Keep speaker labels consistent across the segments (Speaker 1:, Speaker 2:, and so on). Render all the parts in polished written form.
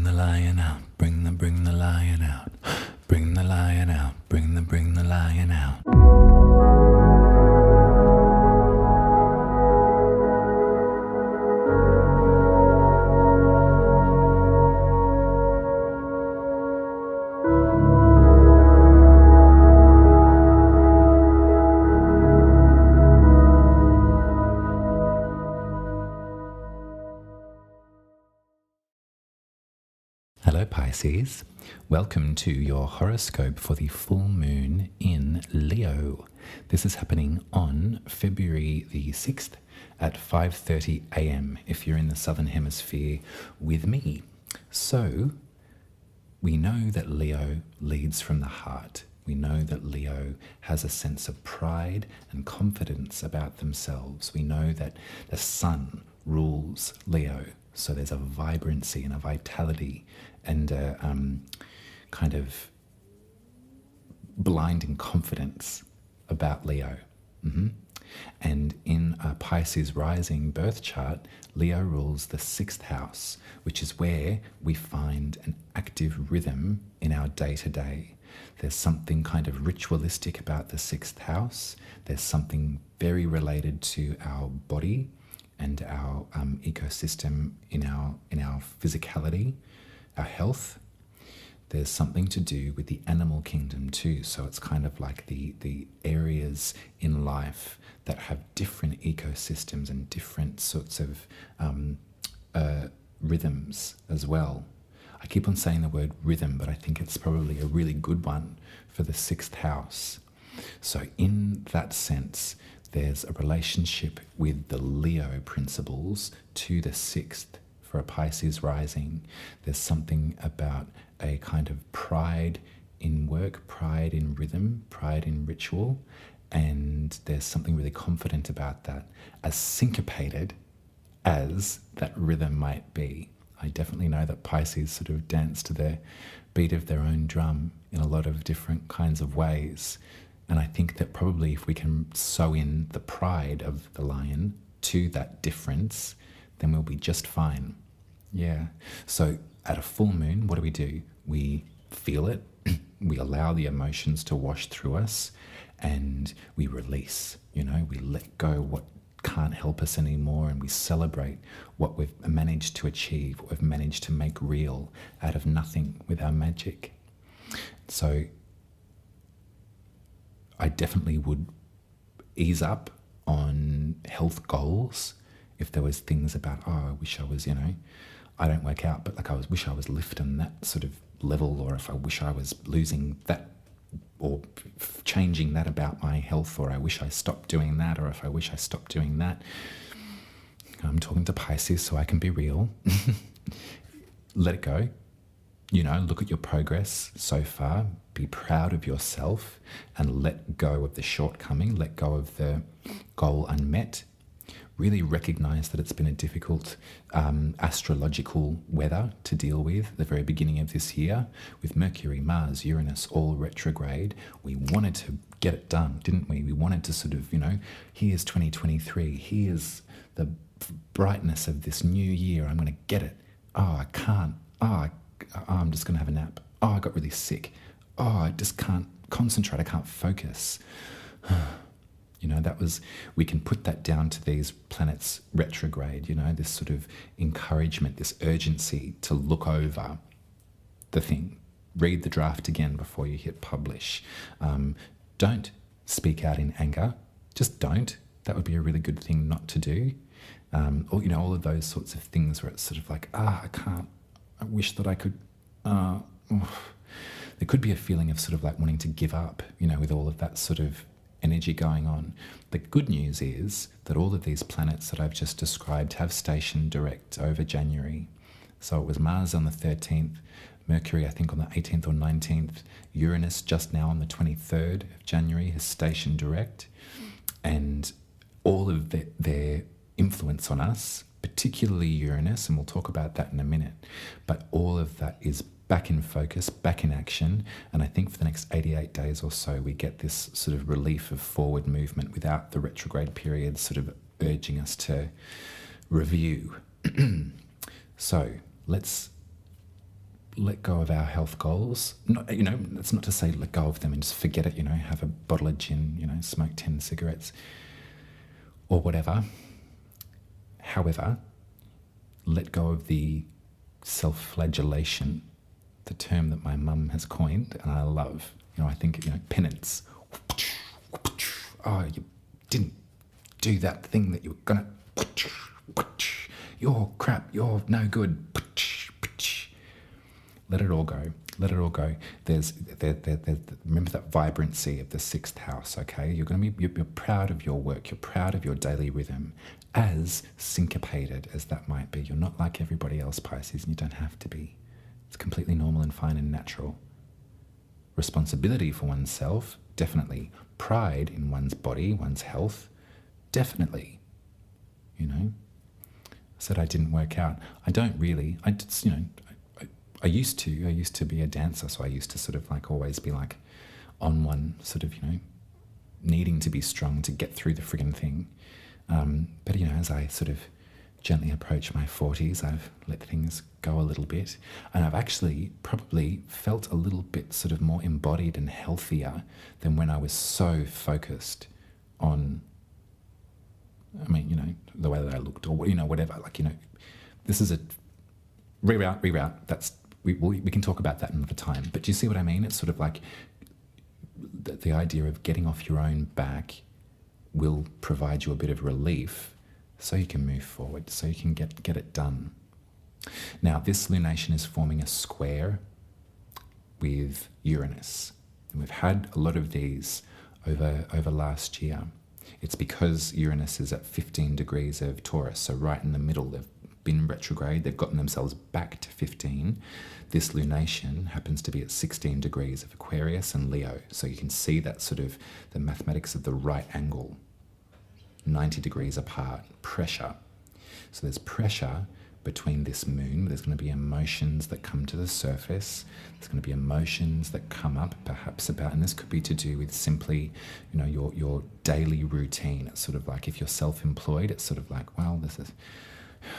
Speaker 1: the lion out, bring the lion out, bring the lion out, bring the lion out. Hello Pisces, welcome to your horoscope for the full moon in Leo. This is happening on February the 6th at 5:30 a.m. if you're in the southern hemisphere with me. So, we know that Leo leads from the heart. We know that Leo has a sense of pride and confidence about themselves. We know that the sun rules Leo. So there's a vibrancy and a vitality and a kind of blinding confidence about Leo. And in a Pisces rising birth chart, Leo rules the 6th house, which is where we find an active rhythm in our day-to-day. There's something kind of ritualistic about the 6th house. There's something very related to our body and our ecosystem in our physicality, our health. There's something to do with the animal kingdom too. So it's kind of like the areas in life that have different ecosystems and different sorts of rhythms as well. I keep on saying the word rhythm, but I think it's probably a really good one for the 6th house. So in that sense, there's a relationship with the Leo principles to the 6th for a Pisces rising. There's something about a kind of pride in work, pride in rhythm, pride in ritual, and there's something really confident about that, as syncopated as that rhythm might be. I definitely know that Pisces sort of dance to the beat of their own drum in a lot of different kinds of ways. And I think that probably if we can sew in the pride of the lion to that difference, then we'll be just fine. Yeah. So at a full moon, what do? We feel it, we allow the emotions to wash through us, and we release, we let go what can't help us anymore, and we celebrate what we've managed to achieve, what we've managed to make real out of nothing with our magic. So I definitely would ease up on health goals if there was things about, I wish I was, I don't work out, but wish I was lifting that sort of level, or if I wish I was losing that or changing that about my health, or I wish I stopped doing that, or if I wish I stopped doing that. I'm talking to Pisces, so I can be real. Let it go. Look at your progress so far, be proud of yourself, and let go of the shortcoming, let go of the goal unmet. Really recognize that it's been a difficult astrological weather to deal with at the very beginning of this year, with Mercury, Mars, Uranus all retrograde. We wanted to get it done, didn't we? We wanted to sort of, here's 2023, here's the brightness of this new year, I'm going to get it. Oh, I can't. I'm just going to have a nap. I got really sick. I just can't concentrate. I can't focus. We can put that down to these planets retrograde, this sort of encouragement, this urgency to look over the thing. Read the draft again before you hit publish. Don't speak out in anger. Just don't. That would be a really good thing not to do. Or, all of those sorts of things where it's sort of like, I can't. I wish that I could. There could be a feeling of sort of like wanting to give up, with all of that sort of energy going on. The good news is that all of these planets that I've just described have stationed direct over January. So it was Mars on the 13th, Mercury I think on the 18th or 19th, Uranus just now on the 23rd of January has stationed direct, and all of their influence on us, particularly Uranus, and we'll talk about that in a minute, but all of that is back in focus, back in action, and I think for the next 88 days or so we get this sort of relief of forward movement without the retrograde period sort of urging us to review. So let's let go of our health goals. Not, that's not to say let go of them and just forget it, have a bottle of gin, smoke 10 cigarettes or whatever. However, let go of the self-flagellation, the term that my mum has coined and I love. I think, penance. Oh, you didn't do that thing that you were going to. You're crap. You're no good. Let it all go. Let it all go. There's remember that vibrancy of the sixth house, okay? You're proud of your work. You're proud of your daily rhythm, as syncopated as that might be. You're not like everybody else, Pisces, and you don't have to be. It's completely normal and fine and natural. Responsibility for oneself, definitely. Pride in one's body, one's health, definitely. I said I didn't work out. I don't really. I just, I used to. I used to be a dancer, so I used to sort of like always be like on one sort of, needing to be strong to get through the friggin' thing. But, as I sort of gently approach my 40s, I've let things go a little bit. And I've actually probably felt a little bit sort of more embodied and healthier than when I was so focused on, the way that I looked or, whatever. Like, this is a reroute. That's, we can talk about that another time. But do you see what I mean? It's sort of like the idea of getting off your own back will provide you a bit of relief so you can move forward, so you can get it done. Now, this lunation is forming a square with Uranus. And we've had a lot of these over last year. It's because Uranus is at 15 degrees of Taurus, so right in the middle. They've been retrograde, they've gotten themselves back to 15. This lunation happens to be at 16 degrees of Aquarius and Leo. So you can see that sort of the mathematics of the right angle, 90 degrees apart, pressure. So there's pressure between this moon. There's going to be emotions that come to the surface. There's going to be emotions that come up perhaps about, and this could be to do with simply, your daily routine. It's sort of like if you're self-employed, it's sort of like, well,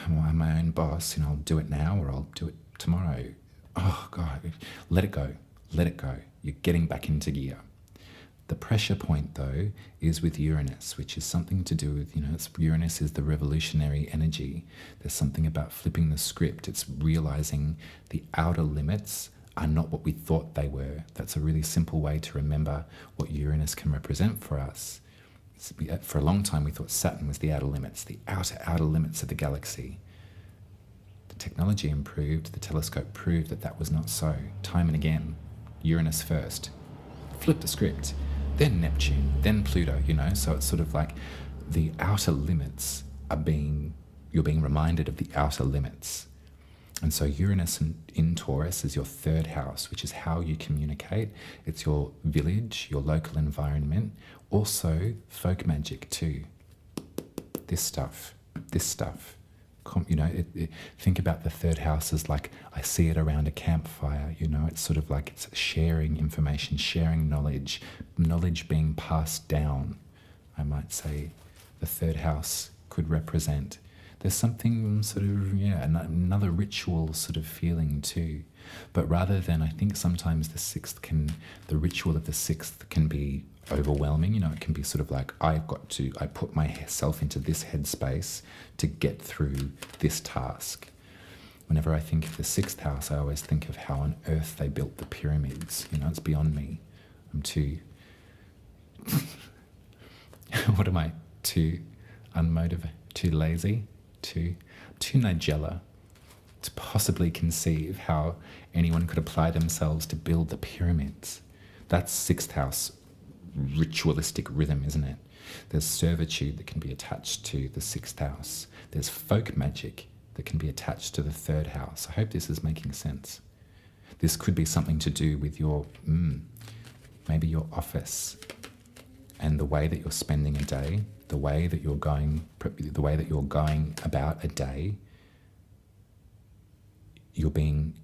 Speaker 1: I'm my own boss, I'll do it now or I'll do it tomorrow. Oh God, let it go. Let it go. You're getting back into gear. The pressure point, though, is with Uranus, which is something to do with, Uranus is the revolutionary energy. There's something about flipping the script. It's realizing the outer limits are not what we thought they were. That's a really simple way to remember what Uranus can represent for us. For a long time, we thought Saturn was the outer limits, the outer limits of the galaxy. The technology improved, the telescope proved that was not so. Time and again, Uranus first. Flip the script. Then Neptune, then Pluto, so it's sort of like the outer limits you're being reminded of the outer limits. And so Uranus in Taurus is your third house, which is how you communicate. It's your village, your local environment, also folk magic too. This stuff. Think about the third house as like, I see it around a campfire, it's sort of like it's sharing information, sharing knowledge being passed down. I might say the third house could represent. There's something sort of, another ritual sort of feeling too. But rather than, I think sometimes the ritual of the sixth can be overwhelming. It can be sort of like, I put myself into this headspace to get through this task. Whenever I think of the sixth house, I always think of how on earth they built the pyramids. It's beyond me. I'm too, what am I? Too unmotivated, too lazy, too Nigella to possibly conceive how anyone could apply themselves to build the pyramids. That's sixth house ritualistic rhythm, isn't it? There's servitude that can be attached to the sixth house. There's folk magic that can be attached to the third house. I hope this is making sense. This could be something to do with your, maybe your office and the way that you're spending a day, the way that you're going about a day. You're being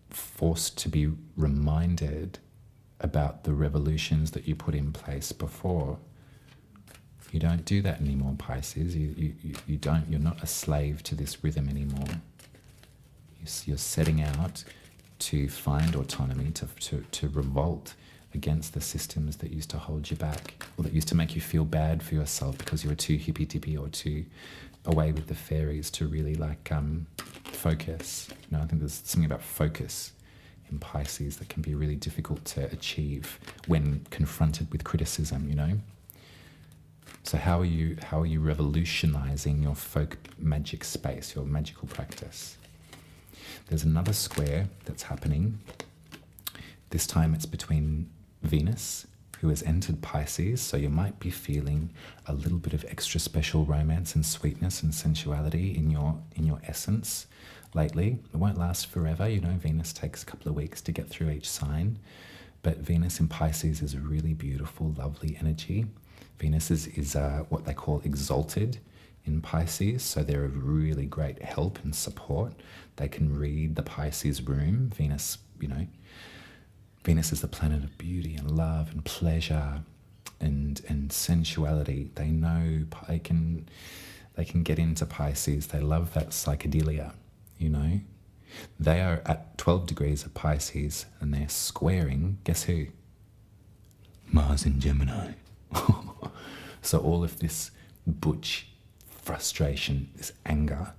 Speaker 1: forced to be reminded about the revolutions that you put in place before. You don't do that anymore, Pisces. You're not a slave to this rhythm anymore. You're setting out to find autonomy, to revolt against the systems that used to hold you back, or that used to make you feel bad for yourself because you were too hippy-dippy or too away with the fairies to really focus. I think there's something about focus in Pisces that can be really difficult to achieve when confronted with criticism. So how are you revolutionizing your folk magic space, your magical practice? There's another square that's happening. This time it's between Venus, who has entered Pisces, so you might be feeling a little bit of extra special romance and sweetness and sensuality in your essence lately. It won't last forever. Venus takes a couple of weeks to get through each sign, but Venus in Pisces is a really beautiful, lovely energy. Venus is what they call exalted in Pisces, so they're a really great help and support. They can read the Pisces room. Venus is the planet of beauty and love and pleasure and sensuality. They know they can get into Pisces. They love that psychedelia, They are at 12 degrees of Pisces and they're squaring, guess who? Mars in Gemini. So all of this butch frustration, this anger,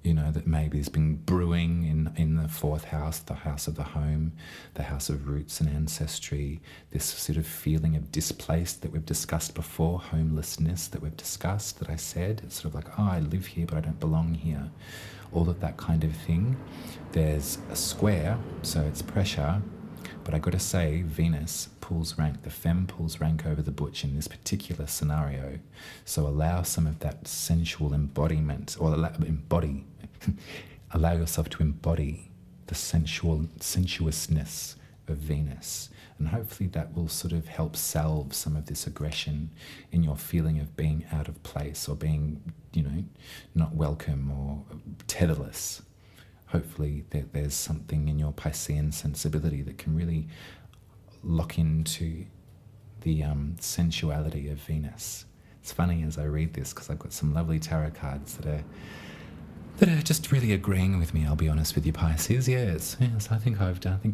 Speaker 1: that maybe has been brewing in the fourth house, the house of the home, the house of roots and ancestry, this sort of feeling of displaced that we've discussed before, homelessness that we've discussed, that I said. It's sort of like, I live here, but I don't belong here. All of that kind of thing. There's a square, so it's pressure. But I got to say, Venus pulls rank, the femme pulls rank over the butch in this particular scenario. So allow some of that sensual embodiment, or allow yourself to embody the sensuousness of Venus. And hopefully that will sort of help salve some of this aggression in your feeling of being out of place or being, not welcome or tetherless. Hopefully there's something in your Piscean sensibility that can really lock into the sensuality of Venus. It's funny as I read this because I've got some lovely tarot cards that are just really agreeing with me. I'll be honest with you, Pisces. Yes. I think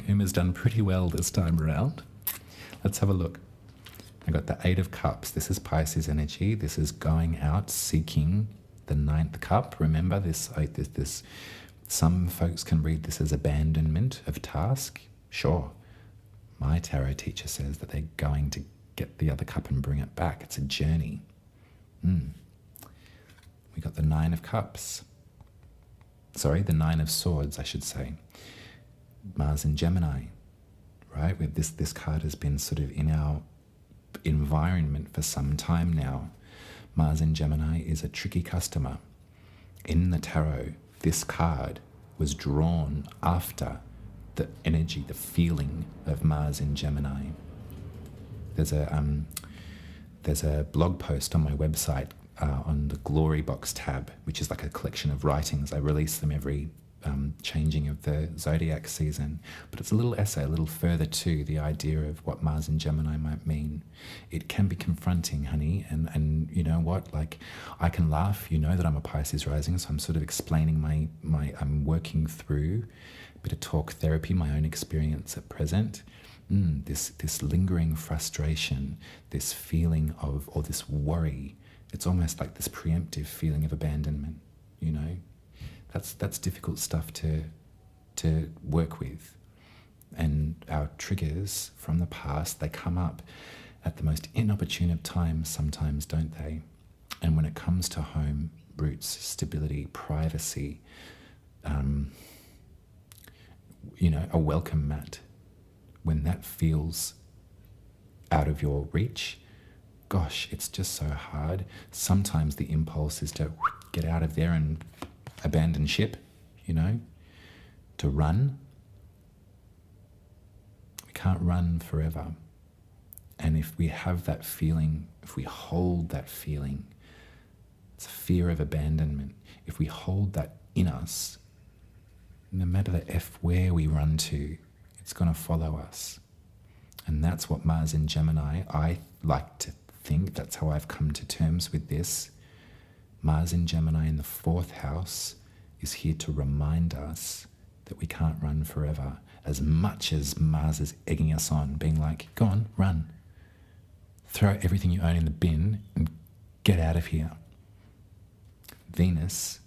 Speaker 1: Uma's done pretty well this time around. Let's have a look. I got the 8 of Cups. This is Pisces energy. This is going out seeking the 9th cup. Remember this. Some folks can read this as abandonment of task. Sure. My tarot teacher says that they're going to get the other cup and bring it back. It's a journey. We got the 9 of Cups. Sorry, the 9 of Swords, I should say. Mars in Gemini, right? With this card has been sort of in our environment for some time now. Mars in Gemini is a tricky customer. In the tarot, this card was drawn after the energy, the feeling of Mars in Gemini. There's a blog post on my website on the Glory Box tab, which is like a collection of writings. I release them every changing of the zodiac season, but it's a little essay, a little further to the idea of what Mars in Gemini might mean. It can be confronting, honey, and you know what, like, I can laugh, that I'm a Pisces rising, so I'm sort of explaining I'm working through a bit of talk therapy, my own experience at present. This lingering frustration, this feeling of, or this worry, it's almost like this preemptive feeling of abandonment, That's difficult stuff to work with. And our triggers from the past, they come up at the most inopportune of times sometimes, don't they? And when it comes to home, roots, stability, privacy, a welcome mat, when that feels out of your reach, gosh, it's just so hard. Sometimes the impulse is to get out of there and abandon ship, to run. We can't run forever. And if we have that feeling, if we hold that feeling, it's a fear of abandonment. If we hold that in us, no matter the F where we run to, it's going to follow us. And that's what Mars in Gemini, I like to think, that's how I've come to terms with this. Mars in Gemini in the 4th house is here to remind us that we can't run forever, as much as Mars is egging us on, being like, go on, run. Throw everything you own in the bin and get out of here. Venus,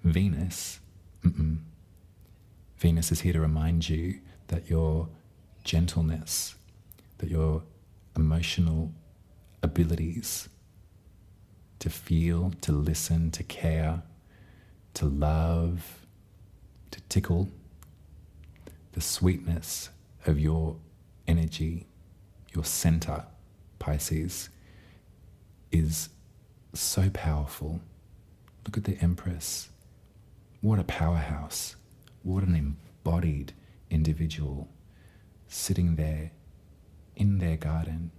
Speaker 1: Venus is here to remind you that your gentleness, that your emotional abilities to feel, to listen, to care, to love, to tickle, the sweetness of your energy, your center, Pisces, is so powerful. Look at the Empress. What a powerhouse. What an embodied individual sitting there in their garden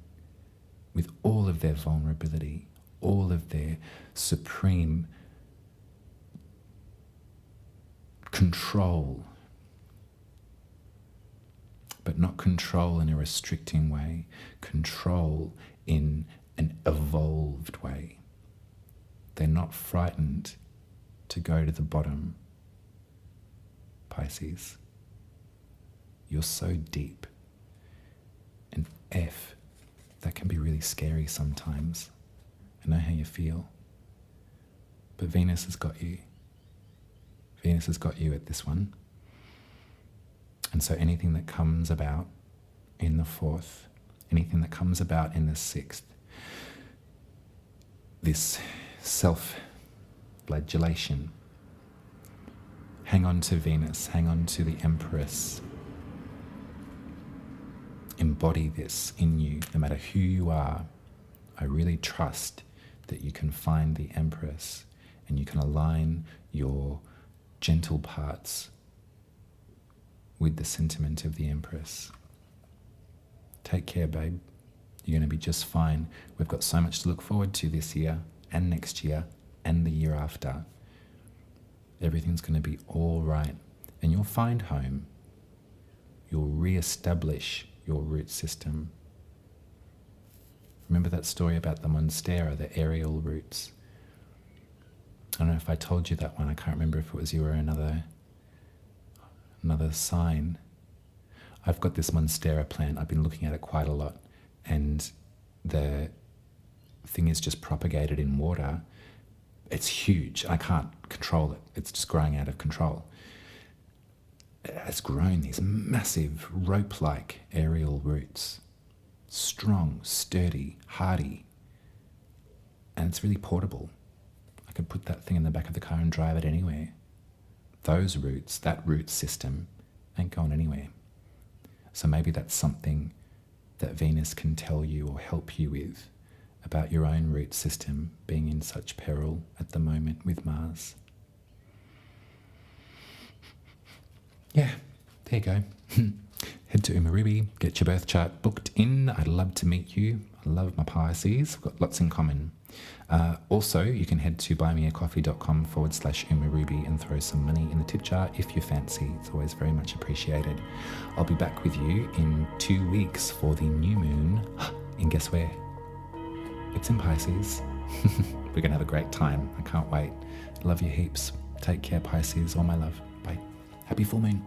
Speaker 1: with all of their vulnerability, all of their supreme control, but not control in a restricting way, control in an evolved way. They're not frightened to go to the bottom. Pisces, you're so deep. And F, that can be really scary sometimes. I know how you feel. But Venus has got you. Venus has got you at this one. And so anything that comes about in the 4th, anything that comes about in the 6th, this self-flagellation, hang on to Venus, hang on to the Empress. Embody this in you, no matter who you are. I really trust that you can find the Empress and you can align your gentle parts with the sentiment of the Empress. Take care, babe. You're going to be just fine. We've got so much to look forward to this year and next year and the year after. Everything's going to be all right. And you'll find home. You'll re-establish your root system. Remember that story about the monstera, the aerial roots? I don't know if I told you that one. I can't remember if it was you or another sign. I've got this monstera plant. I've been looking at it quite a lot. And the thing is just propagated in water. It's huge. I can't control it. It's just growing out of control. It has grown these massive rope-like aerial roots. Strong, sturdy, hardy. And it's really portable. I could put that thing in the back of the car and drive it anywhere. Those roots, that root system, ain't going anywhere. So maybe that's something that Venus can tell you or help you with about your own root system being in such peril at the moment with Mars. Yeah, there you go. Head to Umarubi, get your birth chart booked in. I'd love to meet you. I love my Pisces. We've got lots in common. Also, you can head to buymeacoffee.com/Umarubi and throw some money in the tip jar if you fancy. It's always very much appreciated. I'll be back with you in 2 weeks for the new moon. And guess where? It's in Pisces. We're going to have a great time. I can't wait. Love you heaps. Take care, Pisces. All my love. Bye. Happy full moon.